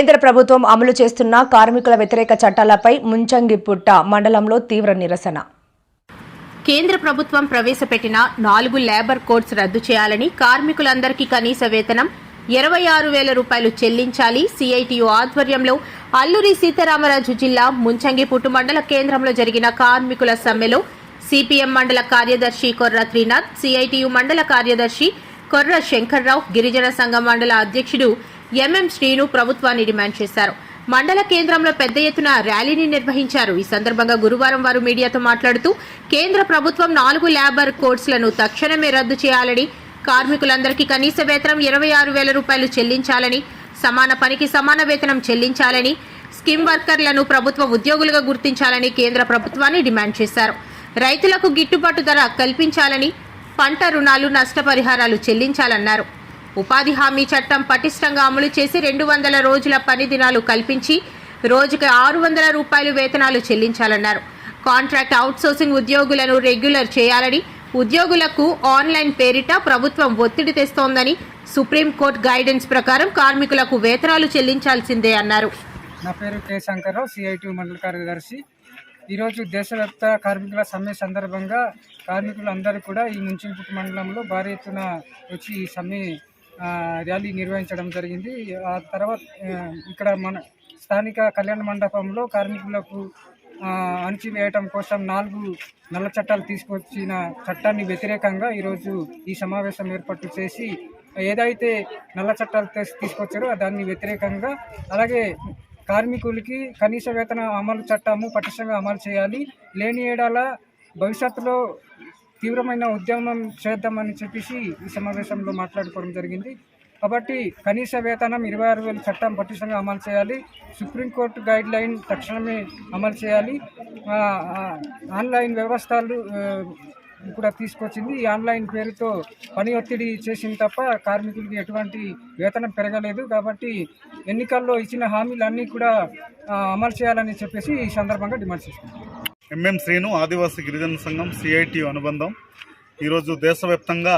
కేంద్ర ప్రభుత్వం అమలు చేస్తున్న కార్మికుల వ్యతిరేక చట్టాలపై ముంచంగిపుట్ట మండలంలో తీవ్ర నిరసన. కేంద్ర ప్రభుత్వం ప్రవేశపెట్టిన 4 లేబర్ కోడ్స్ రద్దు చేయాలని, కార్మికులందరికీ కనీస వేతనం 26,000 రూపాయలు చెల్లించాలి. సిఐటియు ఆధ్వర్యంలో అల్లూరి సీతారామరాజు జిల్లా ముంచంగిపుట్టు మండల కేంద్రంలో జరిగిన కార్మికుల సమ్మెలో సిపిఎం మండల కార్యదర్శి కొర్ర త్రినాథ్, సిఐటియు మండల కార్యదర్శి కొర్ర శంకర్రావు, గిరిజన సంఘం మండల అధ్యక్షుడు ఎంఎం శ్రీను ప్రభుత్వాన్ని డిమాండ్ చేశారు. మండల కేంద్రంలో పెద్ద ఎత్తున ర్యాలీని నిర్వహించారు. ఈ సందర్భంగా గురువారం వారు మీడియాతో మాట్లాడుతూ కేంద్ర ప్రభుత్వం 4 లేబర్ కోడ్స్లను తక్షణమే రద్దు చేయాలని, కార్మికులందరికీ కనీస వేతనం 26,000 రూపాయలు చెల్లించాలని, సమాన పనికి సమాన వేతనం చెల్లించాలని, స్కీమ్ వర్కర్లను ప్రభుత్వ ఉద్యోగులుగా గుర్తించాలని కేంద్ర ప్రభుత్వాన్ని డిమాండ్ చేశారు. రైతులకు గిట్టుబాటు ధర కల్పించాలని, పంట రుణాలు నష్టపరిహారాలు చెల్లించాలన్నారు. ఉపాధి హామీ చట్టం పటిష్టంగా అమలు చేసి 200 రోజుల పని దినాలు కల్పించి రోజుకి 600 రూపాయలు వేతనాలు చెల్లించాలన్నారు. కాంట్రాక్ట్ అవుట్సోర్సింగ్ ఉద్యోగులను రెగ్యులర్ చేయాలని, ఉద్యోగులకు ఆన్లైన్ పేరిట ప్రభుత్వం ఒత్తిడి తెస్తోందని, సుప్రీంకోర్టు గైడెన్స్ ప్రకారం కార్మికులకు వేతనాలు చెల్లించాల్సిందే అన్నారు. నా పేరు కె శంకర్రావు, సిఐటి మండల కార్యదర్శి. ఈరోజు దేశవ్యాప్త కార్మికుల సమ్మె సందర్భంగా కార్మికులందరూ కూడా ఈ ముంచంగిపుట్టు మండలంలో భారీ ఎత్తున వచ్చి ఈ సమ్మె ర్యాలీ నిర్వహించడం జరిగింది. ఆ తర్వాత ఇక్కడ మన స్థానిక కళ్యాణ మండపంలో కార్మికులకు అణచివేయటం కోసం 4 నల్ల చట్టాలు తీసుకొచ్చిన చట్టాన్ని వ్యతిరేకంగా ఈరోజు ఈ సమావేశం ఏర్పాటు చేసి ఏదైతే నల్ల చట్టాలు తీసుకొచ్చారో దాన్ని వ్యతిరేకంగా, అలాగే కార్మికులకి కనీస వేతన అమలు చట్టము పటిష్టంగా అమలు చేయాలి, లేని ఏడాల భవిష్యత్తులో తీవ్రమైన ఉద్యమం చేద్దామని చెప్పేసి ఈ సమావేశంలో మాట్లాడుకోవడం జరిగింది. కాబట్టి కనీస వేతనం 26,000 చట్టం పటిష్టంగా అమలు చేయాలి, సుప్రీంకోర్టు గైడ్ లైన్ తక్షణమే అమలు చేయాలి, ఆన్లైన్ వ్యవస్థలు కూడా తీసుకొచ్చింది. ఈ ఆన్లైన్ పేరుతో పని ఒత్తిడి చేసింది తప్ప కార్మికులకి ఎటువంటి వేతనం పెరగలేదు. కాబట్టి ఎన్నికల్లో ఇచ్చిన హామీలన్నీ కూడా అమలు చేయాలని చెప్పేసి ఈ సందర్భంగా డిమాండ్ చేస్తున్నాం. ఎంఎం శ్రీను, ఆదివాసీ గిరిజన సంఘం, సిఐటి అనుబంధం. ఈరోజు దేశవ్యాప్తంగా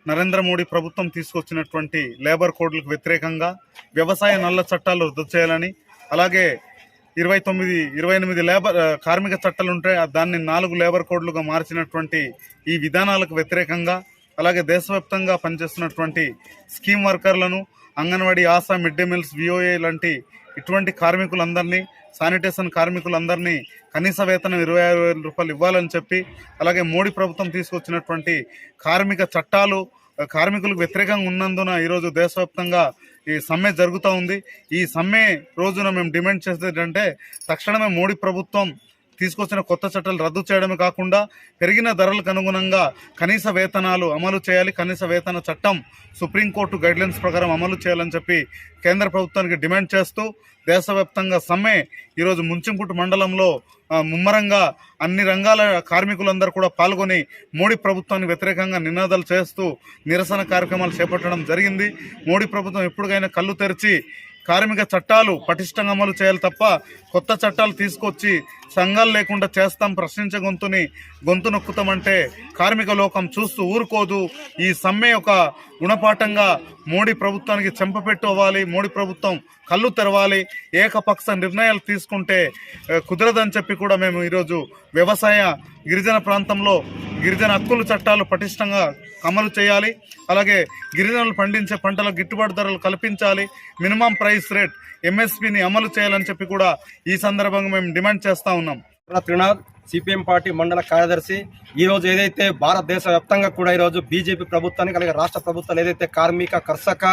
నరేంద్ర మోడీ ప్రభుత్వం తీసుకొచ్చినటువంటి లేబర్ కోడ్లకు వ్యతిరేకంగా వ్యవసాయ నల్ల చట్టాలు రద్దు చేయాలని, అలాగే 28 లేబర్ కార్మిక చట్టాలు ఉంటే దాన్ని 4 లేబర్ కోడ్లుగా మార్చినటువంటి ఈ విధానాలకు వ్యతిరేకంగా, అలాగే దేశవ్యాప్తంగా పనిచేస్తున్నటువంటి స్కీమ్ వర్కర్లను, anganwadi, ASHA, mid day meals, VOA లాంటి ఇటువంటి కార్మికులందరినీ, శానిటేషన్ కార్మికులందరినీ కనీస వేతనం 26,000 రూపాయలు ఇవ్వాలని చెప్పి, అలాగే మోడీ ప్రభుత్వం తీసుకొచ్చినటువంటి కార్మిక చట్టాలు కార్మికులకు వ్యతిరేకంగా ఉన్నందున ఈరోజు దేశవ్యాప్తంగా ఈ సమ్మె జరుగుతూ ఉంది. ఈ సమ్మె రోజున మేము డిమాండ్ చేసేది ఏంటంటే తక్షణమే మోడీ ప్రభుత్వం తీసుకొచ్చిన కొత్త చట్టాలు రద్దు చేయడమే కాకుండా పెరిగిన ధరలకు అనుగుణంగా కనీస వేతనాలు అమలు చేయాలి, కనీస వేతన చట్టం సుప్రీంకోర్టు గైడ్లైన్స్ ప్రకారం అమలు చేయాలని చెప్పి కేంద్ర ప్రభుత్వానికి డిమాండ్ చేస్తూ దేశవ్యాప్తంగా సమ్మె ఈరోజు ముంచంగిపుట్టు మండలంలో ముమ్మరంగా అన్ని రంగాల కార్మికులందరూ కూడా పాల్గొని మోడీ ప్రభుత్వానికి వ్యతిరేకంగా నినాదాలు చేస్తూ నిరసన కార్యక్రమాలు చేపట్టడం జరిగింది. మోడీ ప్రభుత్వం ఎప్పటికైనా కళ్ళు తెరిచి కార్మిక చట్టాలు పటిష్టంగా అమలు చేయాలి తప్ప కొత్త చట్టాలు తీసుకొచ్చి సంఘాలు లేకుండా చేస్తాం, ప్రశ్నించే గొంతు నొక్కుతామంటే కార్మిక లోకం చూస్తూ ఊరుకోదు. ఈ సమ్మె ఒక గుణపాఠంగా మోడీ ప్రభుత్వానికి చెంపపెట్టు అవ్వాలి, మోడీ ప్రభుత్వం కళ్ళు తెరవాలి. ఏకపక్ష నిర్ణయాలు తీసుకుంటే కుదరదని చెప్పి కూడా మేము ఈరోజు వ్యవసాయ గిరిజన ప్రాంతంలో గిరిజన హక్కుల చట్టాలు పటిష్టంగా అమలు చేయాలి, అలాగే గిరిజనులు పండించే పంటలకు గిట్టుబాటు ధరలు కల్పించాలి, మినిమం ప్రైస్ రేట్ ఎంఎస్పీని అమలు చేయాలని చెప్పి కూడా ఈ సందర్భంగా మేము డిమాండ్ చేస్తూ ఉన్నాం. త్రినాథ్, సిపిఎం పార్టీ మండల కార్యదర్శి. ఈరోజు ఏదైతే భారతదేశ వ్యాప్తంగా కూడా ఈరోజు బీజేపీ ప్రభుత్వానికి అలాగే రాష్ట్ర ప్రభుత్వాలు ఏదైతే కార్మిక, కర్షక,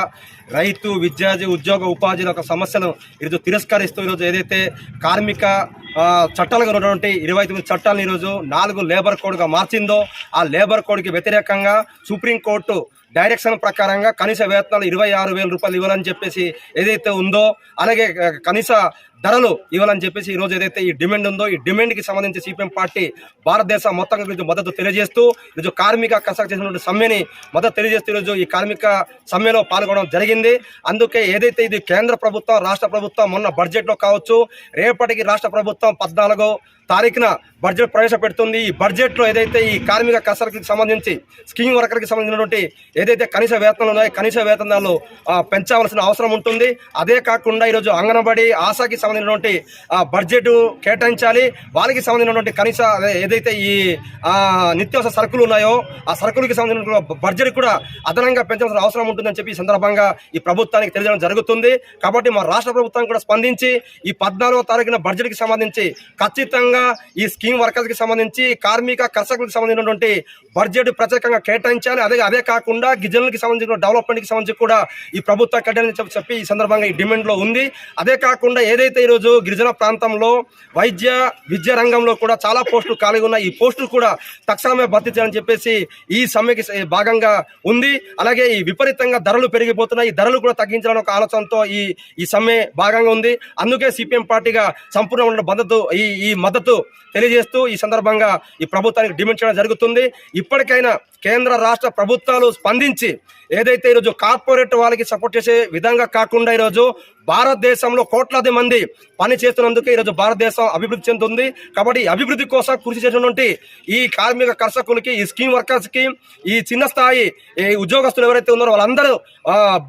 రైతు, విద్యార్థి, ఉద్యోగ, ఉపాధి ఒక సమస్యను ఈరోజు తిరస్కరిస్తూ ఈరోజు ఏదైతే కార్మిక చట్టాలుగా ఉన్నటువంటి 29 చట్టాలను ఈరోజు 4 లేబర్ కోడ్గా మార్చిందో ఆ లేబర్ కోడ్కి వ్యతిరేకంగా సుప్రీంకోర్టు డైరెక్షన్ ప్రకారంగా కనీస వేతనాలు 26,000 రూపాయలు ఇవ్వాలని చెప్పేసి ఏదైతే ఉందో, అలాగే కనీస ధరలు ఇవ్వాలని చెప్పేసి ఈ రోజు ఏదైతే ఈ డిమాండ్ ఉందో ఈ డిమాండ్ కి సంబంధించి సిపిఎం పార్టీ భారతదేశ మొత్తం గురించి మద్దతు తెలియజేస్తూ ఈరోజు కార్మిక కర్షక చేసినటువంటి సమ్మెని మద్దతు తెలియజేస్తూ ఈరోజు ఈ కార్మిక సమ్మెలో పాల్గొనడం జరిగింది. అందుకే ఏదైతే ఇది కేంద్ర ప్రభుత్వం రాష్ట్ర ప్రభుత్వం మొన్న బడ్జెట్ లో కావచ్చు, రేపటికి రాష్ట్ర ప్రభుత్వం 14వ తారీఖున బడ్జెట్ ప్రవేశపెడుతుంది. ఈ బడ్జెట్ లో ఏదైతే ఈ కార్మిక కర్షకులకు సంబంధించి స్కీమ్ వర్కర్కి సంబంధించినటువంటి ఏదైతే కనీస వేతనాలు ఉన్నాయో కనీస వేతనాలు పెంచవలసిన అవసరం ఉంటుంది. అదే కాకుండా ఈరోజు అంగన్వాడీ ఆశాకి సంబంధించినటువంటి బడ్జెట్ కేటాయించాలి. వాళ్ళకి సంబంధించినటువంటి కనీస ఏదైతే ఈ నిత్యావసర సరుకులు ఉన్నాయో ఆ సరుకులకి సంబంధించిన బడ్జెట్ కూడా అదనంగా పెంచాల్సిన అవసరం ఉంటుందని చెప్పి ఈ సందర్భంగా ఈ ప్రభుత్వానికి తెలియజేయడం జరుగుతుంది. కాబట్టి మా రాష్ట్ర ప్రభుత్వం కూడా స్పందించి ఈ 14వ తారీఖున బడ్జెట్కి సంబంధించి ఖచ్చితంగా ఈ స్కీమ్ వర్కర్స్ కి సంబంధించి కార్మిక కర్షకులకు సంబంధించినటువంటి బడ్జెట్ ప్రత్యేకంగా కేటాయించాలి. అదే కాకుండా గిరిజనులకు సంబంధించిన డెవలప్మెంట్ కి సంబంధించి కూడా ఈ ప్రభుత్వం కేటాయించాలని చెప్పి ఈ సందర్భంగా ఈ డిమాండ్ లో ఉంది. అదే కాకుండా ఏదైతే ఈరోజు గిరిజన ప్రాంతంలో విద్యా రంగంలో కూడా చాలా పోస్టులు ఖాళీగా ఉన్నాయి. ఈ పోస్టులు కూడా తక్షణమే భర్తీ చేయాలని చెప్పేసి ఈ సమ్మెకి భాగంగా ఉంది. అలాగే ఈ విపరీతంగా ధరలు పెరిగిపోతున్నాయి. ఈ ధరలు కూడా తగ్గించాలని ఒక ఆలోచనతో ఈ సమ్మె భాగంగా ఉంది. అందుకే సిపిఎం పార్టీగా సంపూర్ణ మద్దతు తెలియజేస్తూ ఈ సందర్భంగా ఈ ప్రభుత్వానికి డిమాండ్ చేయడం జరుగుతుంది. ఇప్పటికైనా కేంద్ర రాష్ట్ర ప్రభుత్వాలు స్పందించి ఏదైతే ఈరోజు కార్పొరేట్ వాళ్ళకి సపోర్ట్ చేసే విధంగా కాకుండా ఈరోజు భారతదేశంలో కోట్లాది మంది పని చేస్తున్నందుకే ఈరోజు భారతదేశం అభివృద్ధి చెందుతుంది. కాబట్టి అభివృద్ధి కోసం కృషి చేసినటువంటి ఈ కార్మిక కర్షకులకి, ఈ స్కీమ్ వర్కర్స్ కి, ఈ చిన్న స్థాయి ఉద్యోగస్తులు ఎవరైతే ఉన్నారో వాళ్ళందరూ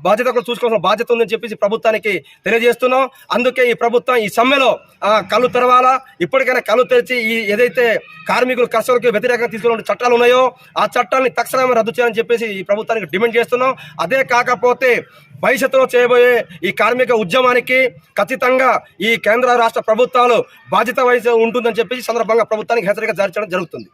బాధ్యతలు చూసుకోవాల్సిన బాధ్యత ఉందని చెప్పేసి ప్రభుత్వానికి తెలియజేస్తున్నాం. అందుకే ఈ ప్రభుత్వం ఈ సమ్మెలో కళ్ళు తెరవాలా. ఇప్పటికైనా కళ్ళు తెరిచి ఈ ఏదైతే కార్మికులు కర్షకులకు వ్యతిరేకంగా తీసుకున్న చట్టాలు ఉన్నాయో ఆ చట్టాన్ని తక్షణమే రద్దు చేయాలని చెప్పేసి ఈ ప్రభుత్వానికి డిమాండ్ చేస్తున్నాం. అదే కాకపోతే భవిష్యత్తులో చేయబోయే ఈ కార్మిక ఉద్యమానికి ఖచ్చితంగా ఈ కేంద్ర రాష్ట్ర ప్రభుత్వాలు బాధ్యత వహించి ఉంటుందని చెప్పి సందర్భంగా ప్రభుత్వానికి హెచ్చరిక జారీ చేయడం జరుగుతుంది.